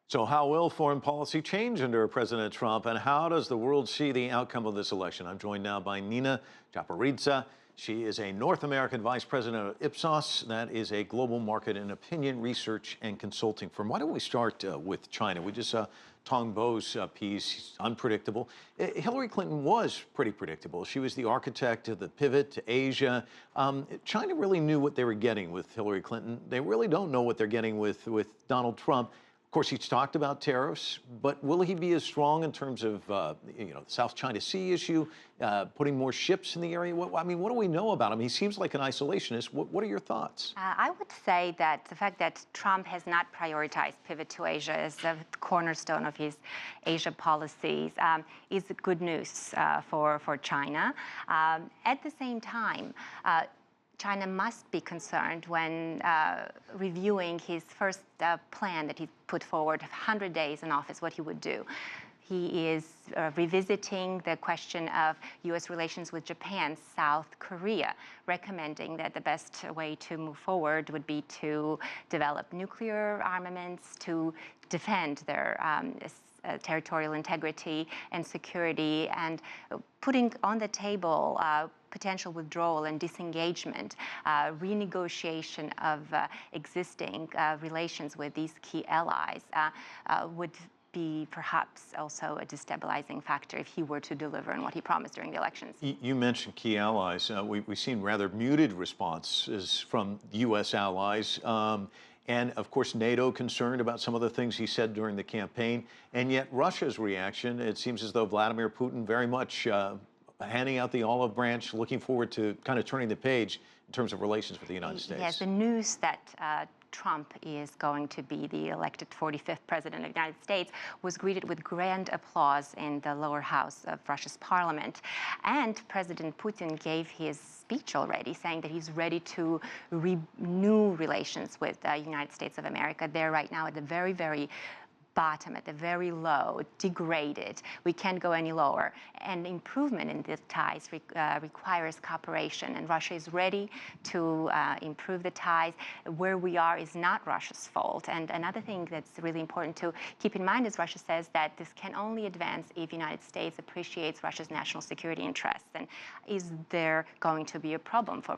So how will foreign policy change under President Trump, and how does the world see the outcome of this election? I'm joined now by Nina Japaridze. She is a North American vice president of Ipsos. That is a global market and opinion research and consulting firm. Why don't we start with China? We just saw Tong Bo's piece, unpredictable. Hillary Clinton was pretty predictable. She was the architect of the pivot to Asia. China really knew what they were getting with Hillary Clinton. They really don't know what they're getting with Donald Trump. Of course, he's talked about tariffs, but will he be as strong in terms of, the South China Sea issue, putting more ships in the area? What do we know about him? He seems like an isolationist. What are your thoughts? I would say that the fact that Trump has not prioritized pivot to Asia as the cornerstone of his Asia policies is good news for China. At the same time, China must be concerned when reviewing his first plan that he put forward, 100 days in office, what he would do. He is revisiting the question of U.S. relations with Japan, South Korea, recommending that the best way to move forward would be to develop nuclear armaments to defend their territorial integrity and security, and putting on the table potential withdrawal and disengagement, renegotiation of existing relations with these key allies would be perhaps also a destabilizing factor if he were to deliver on what he promised during the elections. You mentioned key allies. We've seen rather muted responses from U.S. allies. And, of course, NATO concerned about some of the things he said during the campaign. And yet Russia's reaction, it seems as though Vladimir Putin very much handing out the olive branch, looking forward to kind of turning the page in terms of relations with the United States. Yes, the news that Trump is going to be the elected 45th president of the United States was greeted with grand applause in the lower house of Russia's parliament. And President Putin gave his speech already, saying that he's ready to renew relations with the United States of America. They're right now at the very, very bottom, at the very low, degraded. We can't go any lower. And improvement in these ties requires cooperation, and Russia is ready to improve the ties. Where we are is not Russia's fault. And another thing that's really important to keep in mind is Russia says that this can only advance if the United States appreciates Russia's national security interests. And is there going to be a problem for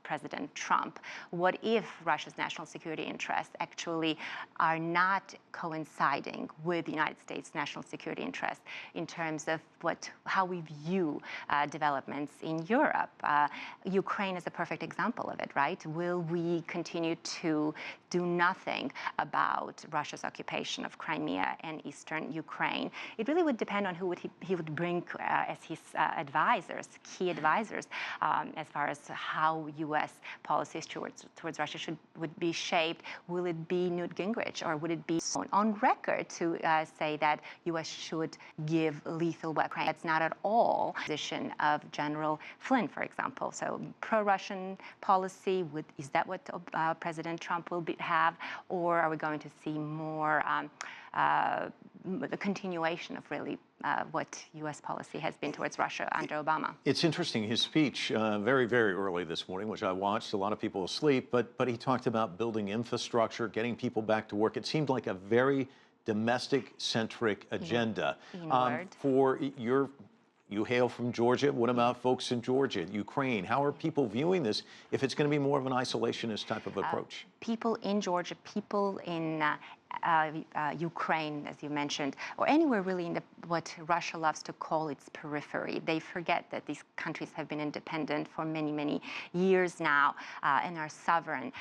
President Trump? What if Russia's national security interests actually are not coinciding with the United States' national security interests in terms of how we view developments in Europe? Ukraine is a perfect example of it, right? Will we continue to do nothing about Russia's occupation of Crimea and eastern Ukraine? It really would depend on who he would bring as his advisors, key advisors, as far as how U.S. policies towards Russia would be shaped. Will it be Newt Gingrich, or would it be on record to say that U.S. should give lethal weapons? That's not at all the position of General Flynn, for example. So pro-Russian policy, is that what President Trump will have, or are we going to see more the continuation of really what U.S. policy has been towards Russia under Obama? It's interesting, his speech very, very early this morning, which I watched, a lot of people asleep, but he talked about building infrastructure, getting people back to work. It seemed like a very domestic-centric agenda. You hail from Georgia. What about folks in Georgia, Ukraine? How are people viewing this if it's going to be more of an isolationist type of approach? People in Georgia, people in Ukraine, as you mentioned, or anywhere really in what Russia loves to call its periphery. They forget that these countries have been independent for many, many years now and are sovereign.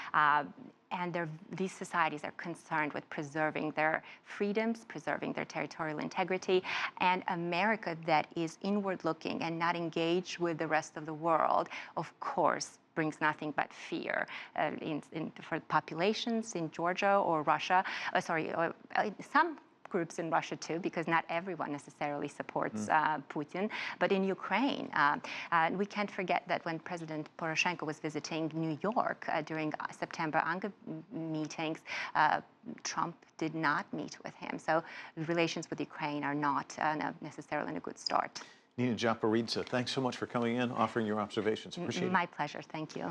And these societies are concerned with preserving their freedoms, preserving their territorial integrity, and America that is inward-looking and not engaged with the rest of the world, of course, brings nothing but fear for populations in Georgia or Russia. Some groups in Russia too, because not everyone necessarily supports Putin, but in Ukraine. We can't forget that when President Poroshenko was visiting New York during September UNGA meetings, Trump did not meet with him. So relations with Ukraine are not necessarily in a good start. Nina Japaridze, thanks so much for coming in, offering your observations. Appreciate it. My pleasure. Thank you.